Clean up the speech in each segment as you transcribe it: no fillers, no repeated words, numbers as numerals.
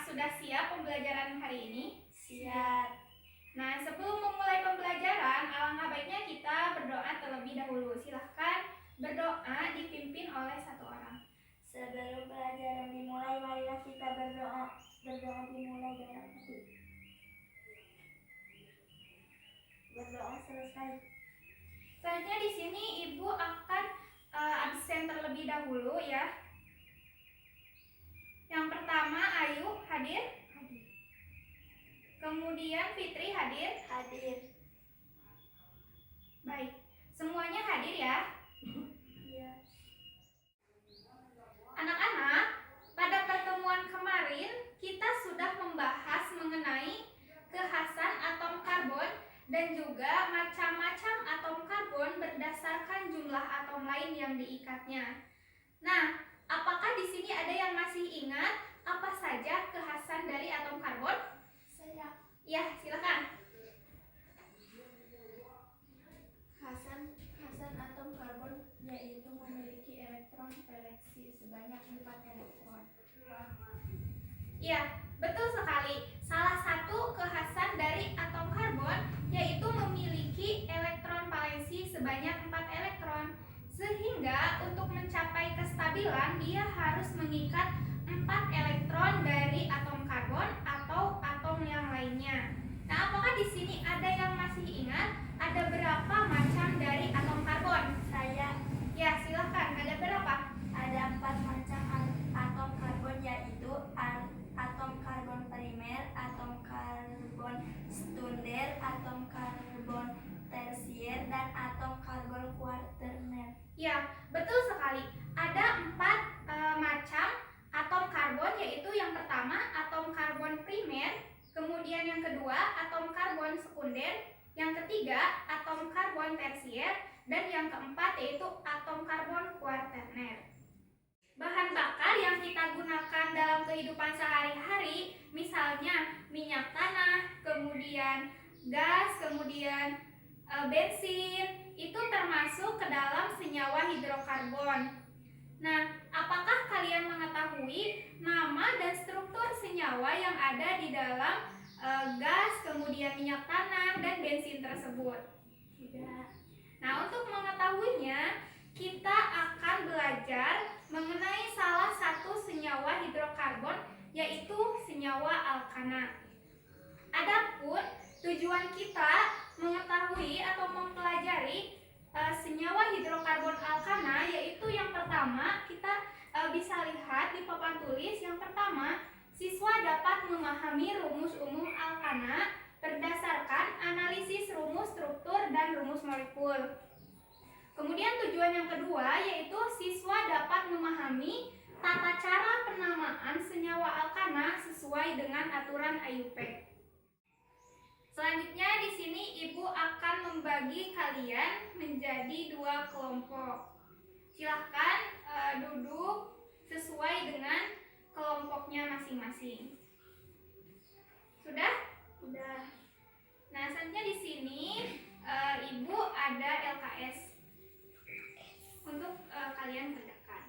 sudah siap pembelajaran hari ini? Siap. Nah, sebelum memulai pembelajaran, alangkah baiknya kita berdoa terlebih dahulu. Silahkan berdoa dipimpin oleh satu orang. Sebelum pelajaran dimulai, marilah kita berdoa. Berdoa dimulai dalam hati. Berdoa selesai. Selanjutnya di sini Ibu akan absen terlebih dahulu ya. Yang pertama Ayu hadir. Kemudian Fitri hadir. Baik, semuanya hadir ya. Iya. Anak-anak, pada pertemuan kemarin kita sudah membahas mengenai kekhasan atom karbon dan juga macam-macam atom karbon berdasarkan jumlah atom lain yang diikatnya. Nah, apakah di sini ada yang masih ingat apa saja kekhasan dari atom karbon? Saya. Ya, silakan. Khasan atom karbon yaitu memiliki elektron valeksi sebanyak 4 elektron. Ya, betul sekali. Salah satu kekhasan dari atom karbon yaitu memiliki elektron valensi sebanyak 4 elektron. Sehingga untuk mencapai kestabilan dia harus mengikat 4 elektron dari atom karbon atau atom yang lainnya. Nah, apakah di sini ada yang masih ingat ada berapa macam dari atom karbon? Saya. Ya, silakan. Ada berapa? Ada 4 macam atom karbon yaitu atom karbon primer, atom karbon sekunder, atom karbon tersier, dan atom karbon kuaterner. Ya, betul sekali. Ada 4 macam atom karbon, yaitu yang pertama atom karbon primer, kemudian yang kedua atom karbon sekunder, yang ketiga atom karbon tersier, dan yang keempat yaitu atom karbon kuaterner. Bahan bakar yang kita gunakan dalam kehidupan sehari-hari, misalnya minyak tanah, kemudian gas, kemudian bensin, itu termasuk ke dalam senyawa hidrokarbon. Nah, apakah kalian mengetahui nama dan struktur senyawa yang ada di dalam gas, kemudian minyak tanah, dan bensin tersebut? Tidak. Nah, untuk mengetahuinya, kita akan belajar mengenai salah satu senyawa hidrokarbon, yaitu senyawa alkana. Adapun tujuan kita mengetahui atau mempelajari senyawa hidrokarbon alkana, yaitu yang pertama kita bisa lihat di papan tulis. Yang pertama, siswa dapat memahami rumus umum alkana berdasarkan analisis rumus struktur dan rumus molekul. Kemudian tujuan yang kedua yaitu siswa dapat memahami tata cara penamaan senyawa alkana sesuai dengan aturan IUP. Selanjutnya di sini Ibu akan membagi kalian menjadi 2 kelompok. Silahkan duduk sesuai dengan kelompoknya masing-masing. Sudah? Sudah. Nah, selanjutnya di sini Ibu ada LKS untuk kalian kerjakan.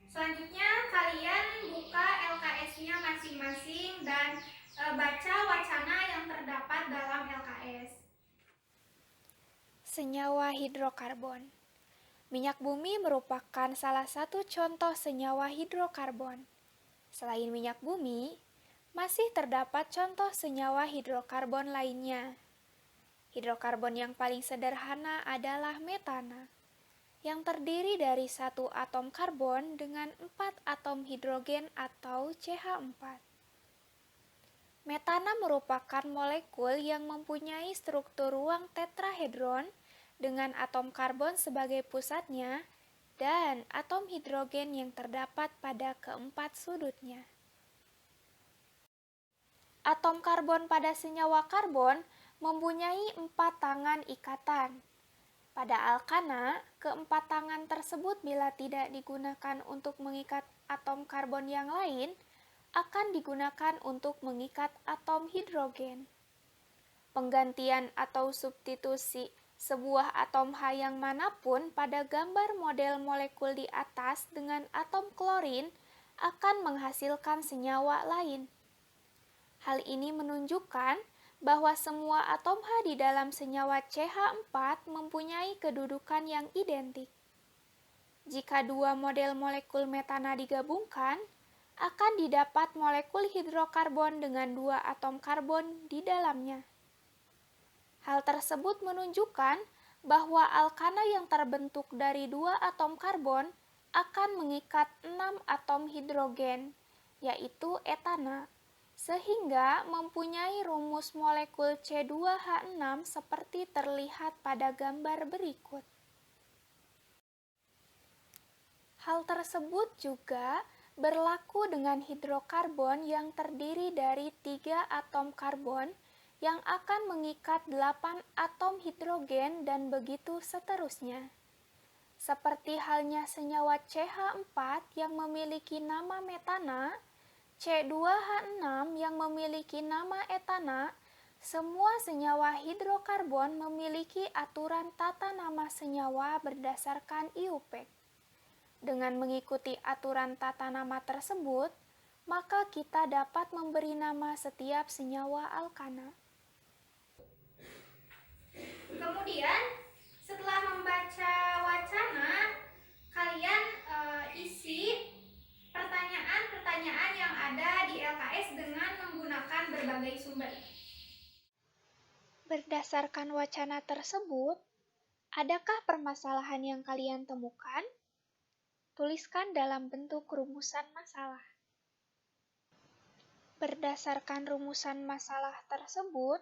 Selanjutnya kalian buka LKS-nya masing-masing dan baca wacana yang terdapat dalam LKS. Senyawa hidrokarbon. Minyak bumi merupakan salah satu contoh senyawa hidrokarbon. Selain minyak bumi, masih terdapat contoh senyawa hidrokarbon lainnya. Hidrokarbon yang paling sederhana adalah metana, yang terdiri dari 1 atom karbon dengan 4 atom hidrogen atau CH4. Metana merupakan molekul yang mempunyai struktur ruang tetrahedron dengan atom karbon sebagai pusatnya dan atom hidrogen yang terdapat pada keempat sudutnya. Atom karbon pada senyawa karbon mempunyai 4 tangan ikatan. Pada alkana, keempat tangan tersebut bila tidak digunakan untuk mengikat atom karbon yang lain, akan digunakan untuk mengikat atom hidrogen. Penggantian atau substitusi Sebuah atom H yang manapun pada gambar model molekul di atas dengan atom klorin akan menghasilkan senyawa lain. Hal ini menunjukkan bahwa semua atom H di dalam senyawa CH4 mempunyai kedudukan yang identik. Jika dua model molekul metana digabungkan, akan didapat molekul hidrokarbon dengan dua atom karbon di dalamnya. Hal tersebut menunjukkan bahwa alkana yang terbentuk dari dua atom karbon akan mengikat 6 atom hidrogen, yaitu etana, sehingga mempunyai rumus molekul C2H6 seperti terlihat pada gambar berikut. Hal tersebut juga berlaku dengan hidrokarbon yang terdiri dari 3 atom karbon yang akan mengikat 8 atom hidrogen dan begitu seterusnya. Seperti halnya senyawa CH4 yang memiliki nama metana, C2H6 yang memiliki nama etana, semua senyawa hidrokarbon memiliki aturan tata nama senyawa berdasarkan IUPAC. Dengan mengikuti aturan tata nama tersebut, maka kita dapat memberi nama setiap senyawa alkana. Kemudian, setelah membaca wacana, kalian isi pertanyaan-pertanyaan yang ada di LKS dengan menggunakan berbagai sumber. Berdasarkan wacana tersebut, adakah permasalahan yang kalian temukan? Tuliskan dalam bentuk rumusan masalah. Berdasarkan rumusan masalah tersebut,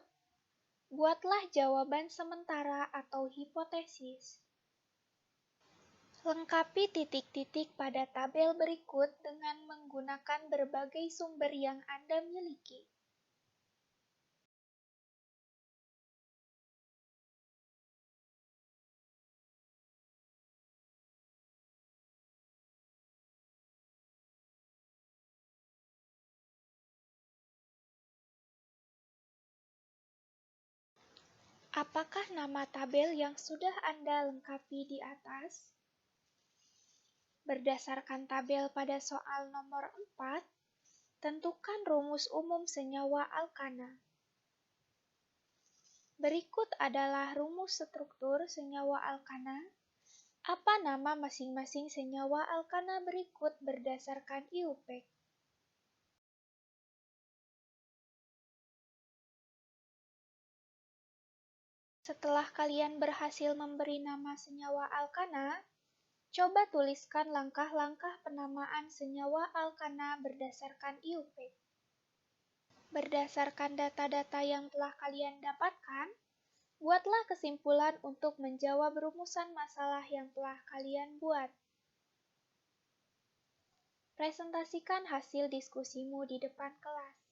buatlah jawaban sementara atau hipotesis. Lengkapi titik-titik pada tabel berikut dengan menggunakan berbagai sumber yang Anda miliki. Apakah nama tabel yang sudah Anda lengkapi di atas? Berdasarkan tabel pada soal nomor 4, tentukan rumus umum senyawa alkana. Berikut adalah rumus struktur senyawa alkana. Apa nama masing-masing senyawa alkana berikut berdasarkan IUPAC? Setelah kalian berhasil memberi nama senyawa alkana, coba tuliskan langkah-langkah penamaan senyawa alkana berdasarkan IUPAC. Berdasarkan data-data yang telah kalian dapatkan, buatlah kesimpulan untuk menjawab rumusan masalah yang telah kalian buat. Presentasikan hasil diskusimu di depan kelas.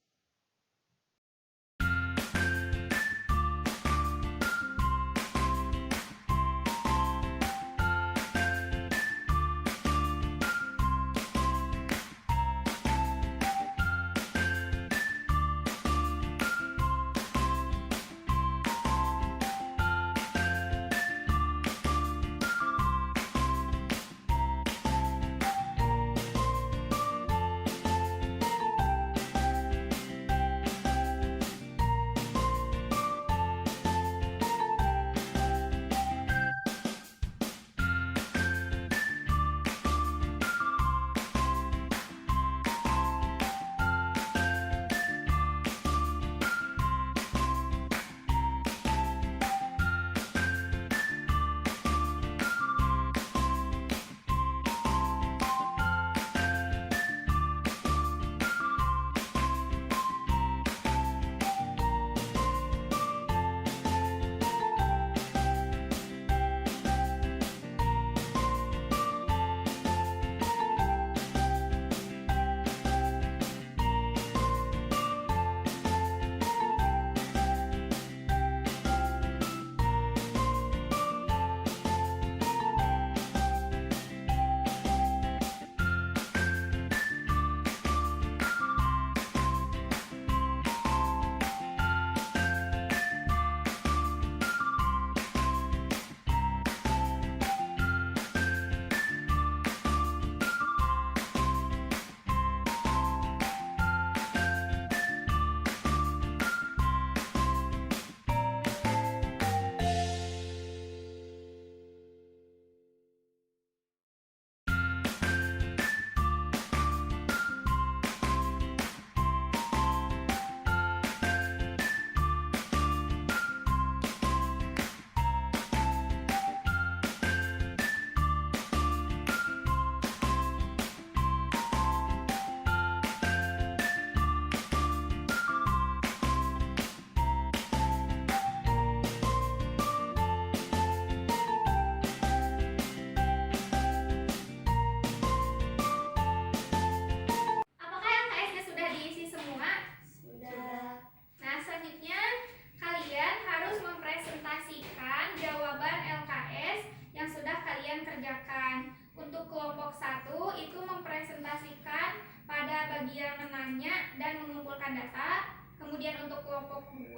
bagian menanya dan mengumpulkan data. Kemudian untuk kelompok 2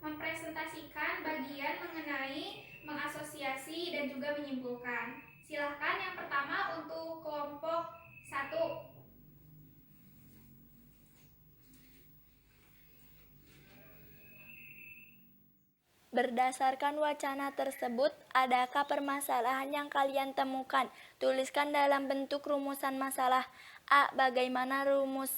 mempresentasikan bagian mengenai mengasosiasi dan juga menyimpulkan. Silahkan yang pertama untuk kelompok 1. Berdasarkan wacana tersebut, adakah permasalahan yang kalian temukan? Tuliskan dalam bentuk rumusan masalah. A. Bagaimana rumus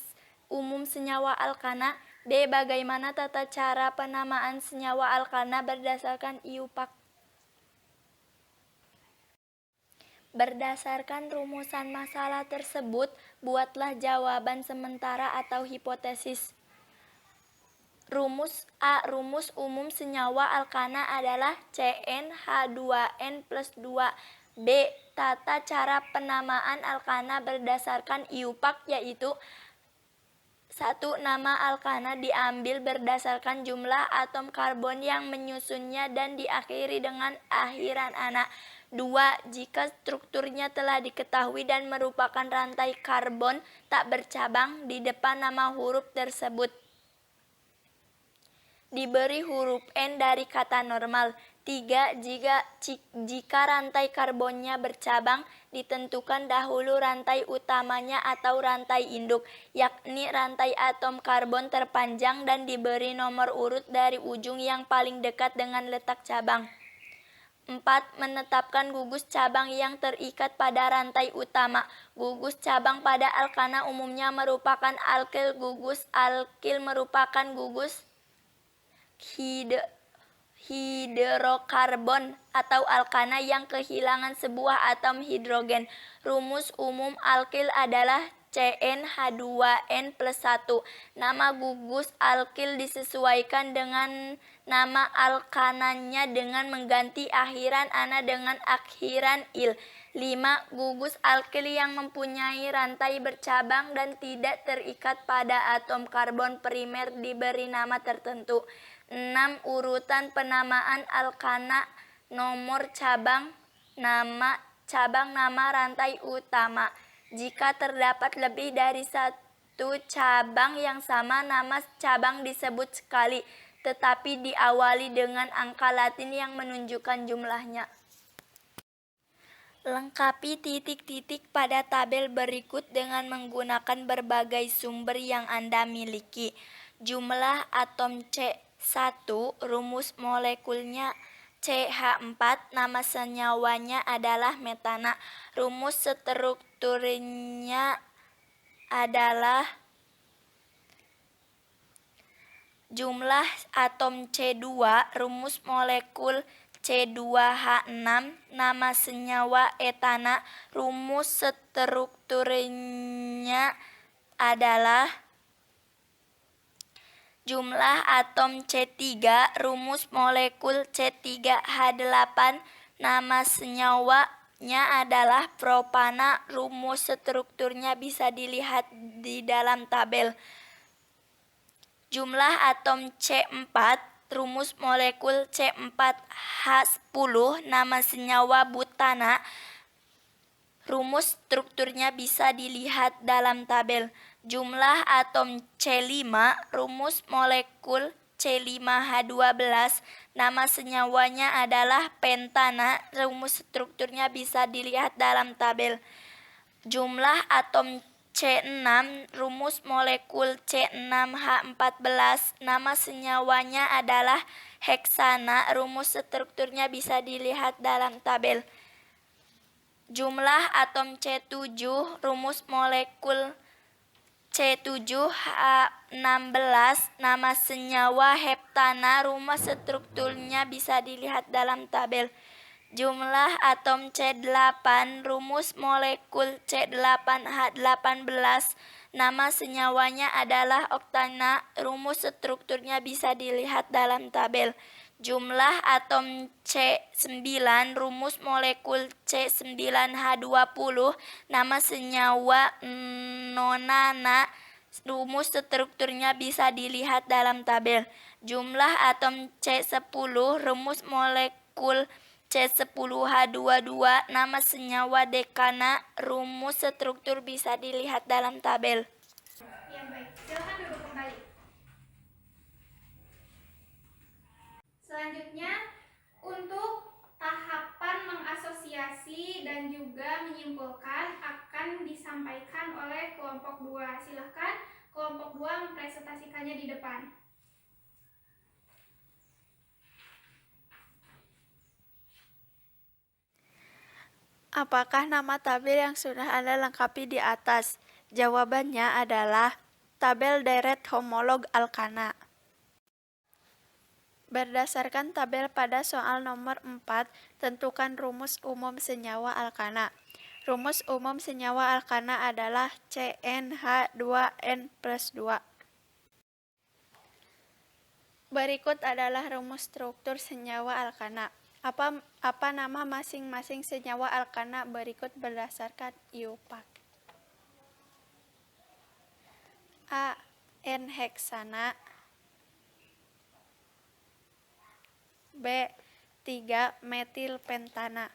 umum senyawa alkana? B. Bagaimana tata cara penamaan senyawa alkana berdasarkan IUPAC? Berdasarkan rumusan masalah tersebut, buatlah jawaban sementara atau hipotesis. Rumus A. Rumus umum senyawa alkana adalah CnH2n plus 2. B. Tata cara penamaan alkana berdasarkan IUPAC yaitu 1. Nama alkana diambil berdasarkan jumlah atom karbon yang menyusunnya dan diakhiri dengan akhiran ana. 2. Jika strukturnya telah diketahui dan merupakan rantai karbon tak bercabang, di depan nama huruf tersebut diberi huruf N dari kata normal. 3. Jika rantai karbonnya bercabang, ditentukan dahulu rantai utamanya atau rantai induk, yakni rantai atom karbon terpanjang dan diberi nomor urut dari ujung yang paling dekat dengan letak cabang. 4. Menetapkan gugus cabang yang terikat pada rantai utama. Gugus cabang pada alkana umumnya merupakan alkil. Gugus alkil merupakan gugus hidrokarbon atau alkana yang kehilangan sebuah atom hidrogen. Rumus umum alkil adalah CnH2n plus 1. Nama gugus alkil disesuaikan dengan nama alkananya dengan mengganti akhiran ana dengan akhiran il. 5. Gugus alkil yang mempunyai rantai bercabang dan tidak terikat pada atom karbon primer diberi nama tertentu. 6. Urutan penamaan alkana, nomor cabang, nama rantai utama. Jika terdapat lebih dari satu cabang yang sama, nama cabang disebut sekali, tetapi diawali dengan angka Latin yang menunjukkan jumlahnya. Lengkapi titik-titik pada tabel berikut dengan menggunakan berbagai sumber yang Anda miliki. Jumlah atom C1, rumus molekulnya CH4, nama senyawanya adalah metana. Rumus strukturnya adalah jumlah atom C2, rumus molekul C2H6, nama senyawa etana. Rumus strukturnya adalah jumlah atom C3, rumus molekul C3H8, nama senyawanya adalah propana. Rumus strukturnya bisa dilihat di dalam tabel. Jumlah atom C4, rumus molekul C4H10, nama senyawa butana. Rumus strukturnya bisa dilihat dalam tabel. Jumlah atom C5, rumus molekul C5H12, nama senyawanya adalah pentana. Rumus strukturnya bisa dilihat dalam tabel. Jumlah atom C6, rumus molekul C6H14, nama senyawanya adalah heksana. Rumus strukturnya bisa dilihat dalam tabel. Jumlah atom C7, rumus molekul C7H16, nama senyawa heptana. Rumus strukturnya bisa dilihat dalam tabel. Jumlah atom C8, rumus molekul C8H18, nama senyawanya adalah oktana. Rumus strukturnya bisa dilihat dalam tabel. Jumlah atom C9, rumus molekul C9H20, nama senyawa nonana. Rumus strukturnya bisa dilihat dalam tabel. Jumlah atom C10, rumus molekul C10H22, nama senyawa dekana. Rumus struktur bisa dilihat dalam tabel. Selanjutnya, untuk tahapan mengasosiasi dan juga menyimpulkan akan disampaikan oleh kelompok 2. Silahkan kelompok 2 mempresentasikannya di depan. Apakah nama tabel yang sudah Anda lengkapi di atas? Jawabannya adalah tabel deret homolog alkana. Berdasarkan tabel pada soal nomor 4, tentukan rumus umum senyawa alkana. Rumus umum senyawa alkana adalah CnH2n+2. Berikut adalah rumus struktur senyawa alkana. Apa nama masing-masing senyawa alkana berikut berdasarkan IUPAC? A. N-heksana. B. 3-metilpentana.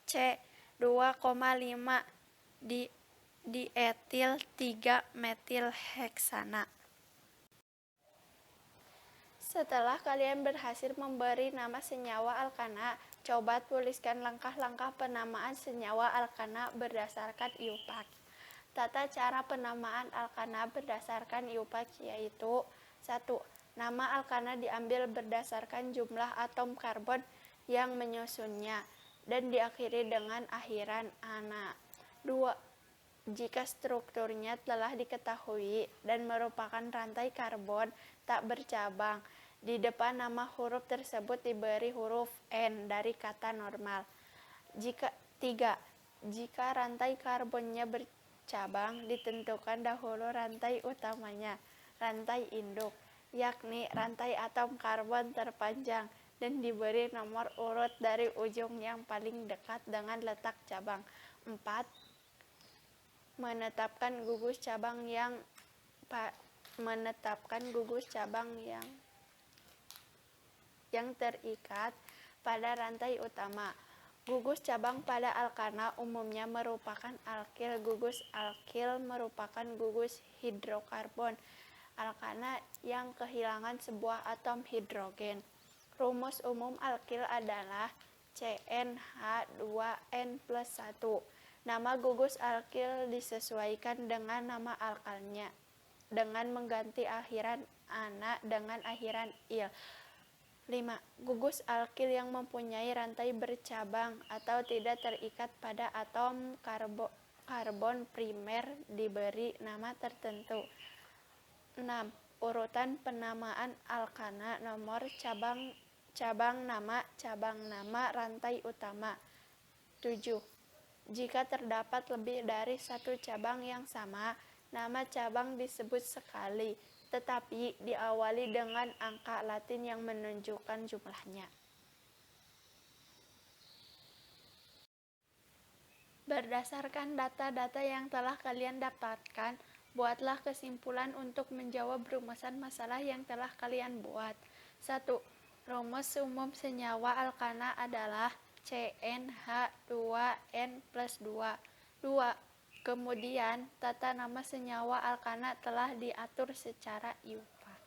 C. 2,5 dietil 3-metilheksana. Setelah kalian berhasil memberi nama senyawa alkana, coba tuliskan langkah-langkah penamaan senyawa alkana berdasarkan IUPAC. Tata cara penamaan alkana berdasarkan IUPAC yaitu: 1. Nama alkana diambil berdasarkan jumlah atom karbon yang menyusunnya dan diakhiri dengan akhiran ana. 2. Jika strukturnya telah diketahui dan merupakan rantai karbon tak bercabang, di depan nama huruf tersebut diberi huruf N dari kata normal. 3. Jika rantai karbonnya bercabang, ditentukan dahulu rantai utamanya, rantai induk, yakni rantai atom karbon terpanjang, dan diberi nomor urut dari ujung yang paling dekat dengan letak cabang. 4. Menetapkan gugus cabang yang terikat pada rantai utama. Gugus cabang pada alkana umumnya merupakan alkil. Gugus alkil merupakan gugus hidrokarbon alkana yang kehilangan sebuah atom hidrogen. Rumus umum alkil adalah CnH2n+1. Nama gugus alkil disesuaikan dengan nama alkalnya dengan mengganti akhiran ana dengan akhiran il. 5. Gugus alkil yang mempunyai rantai bercabang atau tidak terikat pada atom karbon primer diberi nama tertentu. 6. Urutan penamaan alkana: nomor cabang nama rantai utama. 7. Jika terdapat lebih dari satu cabang yang sama, nama cabang disebut sekali, tetapi diawali dengan angka Latin yang menunjukkan jumlahnya. Berdasarkan data-data yang telah kalian dapatkan, buatlah kesimpulan untuk menjawab rumusan masalah yang telah kalian buat. 1. Rumus umum senyawa alkana adalah CnH2n+2. 2. Kemudian, tata nama senyawa alkana telah diatur secara IUPAC.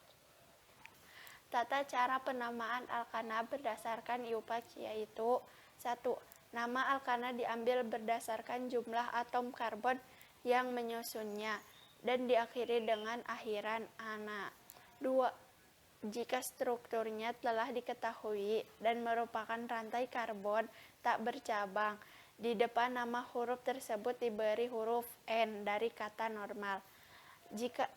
Tata cara penamaan alkana berdasarkan IUPAC yaitu: 1. Nama alkana diambil berdasarkan jumlah atom karbon yang menyusunnya dan diakhiri dengan akhiran ana. 2. Jika strukturnya telah diketahui dan merupakan rantai karbon tak bercabang, di depan nama huruf tersebut diberi huruf N dari kata normal. 3.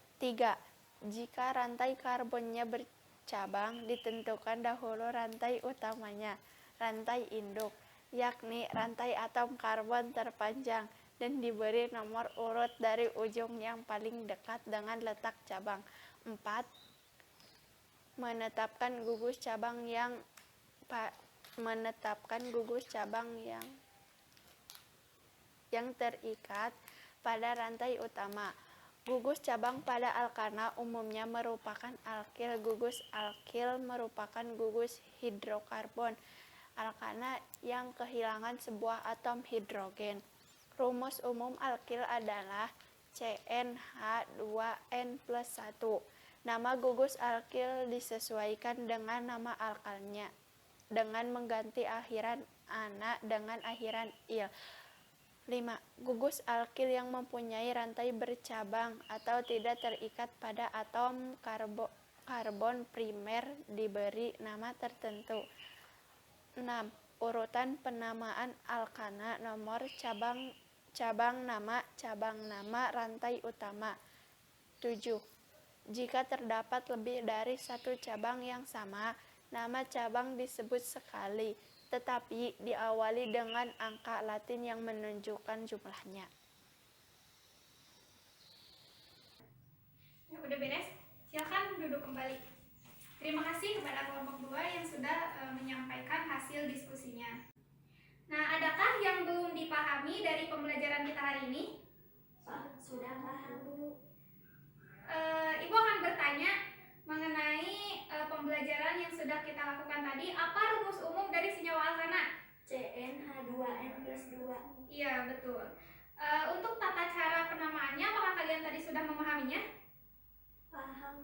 Jika rantai karbonnya bercabang, ditentukan dahulu rantai utamanya, rantai induk, yakni rantai atom karbon terpanjang, dan diberi nomor urut dari ujung yang paling dekat dengan letak cabang. 4. Menetapkan gugus cabang yang terikat pada rantai utama. Gugus cabang pada alkana umumnya merupakan alkil. Gugus alkil merupakan gugus hidrokarbon alkana yang kehilangan sebuah atom hidrogen. Rumus umum alkil adalah CnH2n+1. Nama gugus alkil disesuaikan dengan nama alkalnya dengan mengganti akhiran ana dengan akhiran il. 5. Gugus alkil yang mempunyai rantai bercabang atau tidak terikat pada atom karbon primer diberi nama tertentu. 6. Urutan penamaan alkana nomor cabang nama rantai utama. 7. Jika terdapat lebih dari satu cabang yang sama, nama cabang disebut sekali, tetapi diawali dengan angka Latin yang menunjukkan jumlahnya. Ya, udah beres? Silakan duduk kembali. Terima kasih kepada kelompok 2 yang sudah menyampaikan hasil diskusinya. Nah, adakah yang belum dipahami dari pembelajaran kita hari ini? Sudah paham, Bu. Ibu akan bertanya mengenai pembelajaran yang sudah kita lakukan tadi. Apa rumus umum dari senyawa alkana? CnH2n+2. Iya, betul. Untuk tata cara penamaannya, apakah kalian tadi sudah memahaminya? Paham.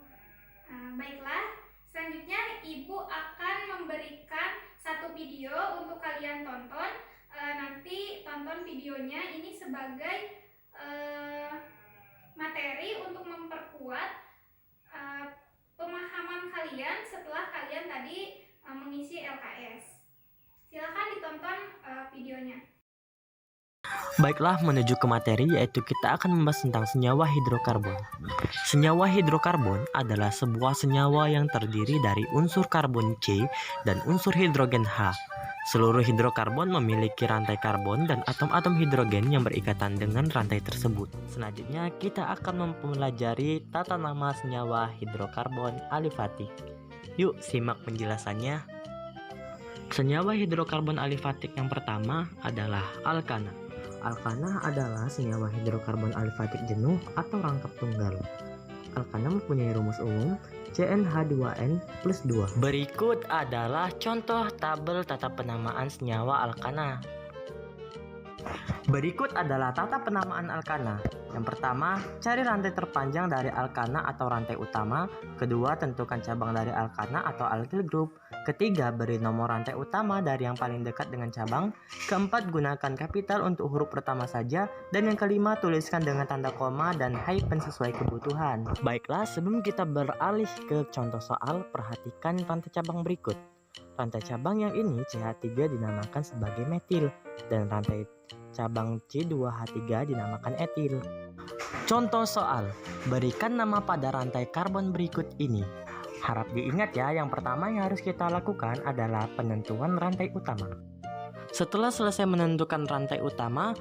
Baiklah, selanjutnya Ibu akan memberikan satu video untuk kalian tonton. Nanti tonton videonya ini sebagai materi untuk memperkuat pemahaman kalian setelah kalian tadi mengisi LKS. Silakan ditonton videonya. Baiklah, menuju ke materi, yaitu kita akan membahas tentang senyawa hidrokarbon. Senyawa hidrokarbon adalah sebuah senyawa yang terdiri dari unsur karbon C dan unsur hidrogen H. Seluruh hidrokarbon memiliki rantai karbon dan atom-atom hidrogen yang berikatan dengan rantai tersebut. Selanjutnya, kita akan mempelajari tata nama senyawa hidrokarbon alifatik. Yuk, simak penjelasannya. Senyawa hidrokarbon alifatik yang pertama adalah alkana. Alkana adalah senyawa hidrokarbon alifatik jenuh atau rangkap tunggal. Alkana mempunyai rumus umum CnH2n+2. Berikut adalah contoh tabel tata penamaan senyawa alkana. Berikut adalah tata penamaan alkana. Yang pertama, cari rantai terpanjang dari alkana atau rantai utama. Kedua, tentukan cabang dari alkana atau alkyl group. Ketiga, beri nomor rantai utama dari yang paling dekat dengan cabang. Keempat, gunakan kapital untuk huruf pertama saja. Dan yang kelima, tuliskan dengan tanda koma dan hyphen sesuai kebutuhan. Baiklah, sebelum kita beralih ke contoh soal, perhatikan rantai cabang berikut. Rantai cabang yang ini CH3 dinamakan sebagai metil dan rantai cabang C2H3 dinamakan etil. Contoh soal, berikan nama pada rantai karbon berikut ini. Harap diingat ya, yang pertama yang harus kita lakukan adalah penentuan rantai utama. Setelah selesai menentukan rantai utama,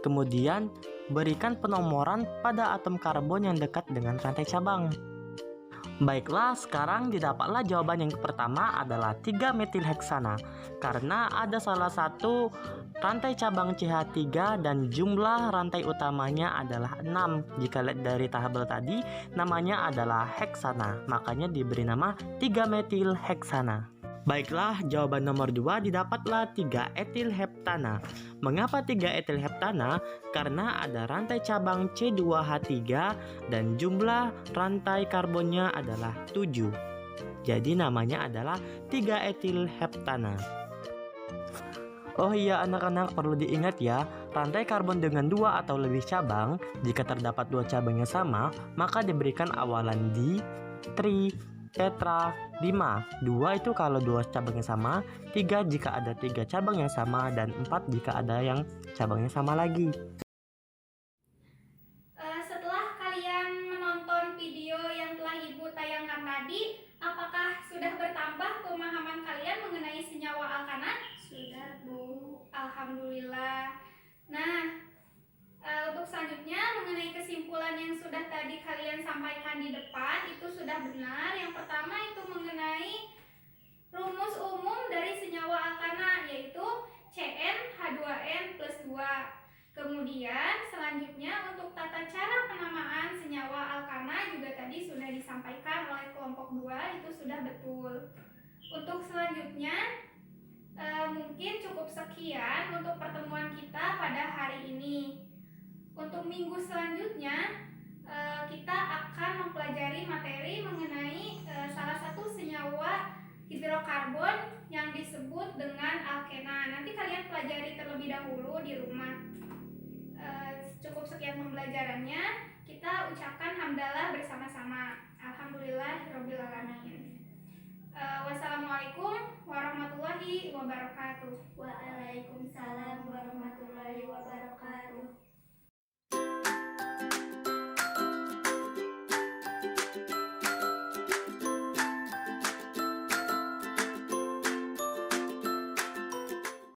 kemudian berikan penomoran pada atom karbon yang dekat dengan rantai cabang. Baiklah, sekarang didapatlah jawaban yang pertama adalah 3 metilheksana karena ada salah satu rantai cabang CH3 dan jumlah rantai utamanya adalah 6. Jika lihat dari tabel tadi, namanya adalah heksana, makanya diberi nama 3 metilheksana. Baiklah, jawaban nomor 2 didapatlah 3 etilheptana. Mengapa 3 etilheptana? Karena ada rantai cabang C2H3 dan jumlah rantai karbonnya adalah 7. Jadi namanya adalah 3 etilheptana. Oh iya anak-anak, perlu diingat ya, rantai karbon dengan 2 atau lebih cabang, jika terdapat 2 cabangnya sama, maka diberikan awalan di, tri, tetra, 5. 2 itu kalau 2 cabangnya sama, 3 jika ada 3 cabang yang sama, dan 4 jika ada yang cabangnya sama lagi. Setelah kalian menonton video yang telah Ibu tayangkan tadi, apakah sudah bertambah pemahaman kalian mengenai senyawa alkana? Sudah, Bu. Alhamdulillah. Nah, untuk selanjutnya mengenai kesimpulan yang sudah tadi kalian sampaikan di depan itu sudah benar. Yang pertama itu mengenai rumus umum dari senyawa alkana, yaitu CnH2n+2. Kemudian selanjutnya untuk tata cara penamaan senyawa alkana juga tadi sudah disampaikan oleh kelompok 2, itu sudah betul. Untuk selanjutnya mungkin cukup sekian untuk pertemuan kita pada hari ini. Untuk minggu selanjutnya kita akan mempelajari materi mengenai salah satu senyawa hidrokarbon yang disebut dengan alkena. Nanti kalian pelajari terlebih dahulu di rumah. Cukup sekian pembelajarannya. Kita ucapkan hamdalah bersama-sama. Alhamdulillahirabbil alamin. Wassalamualaikum warahmatullahi wabarakatuh. Waalaikumsalam warahmatullahi wabarakatuh.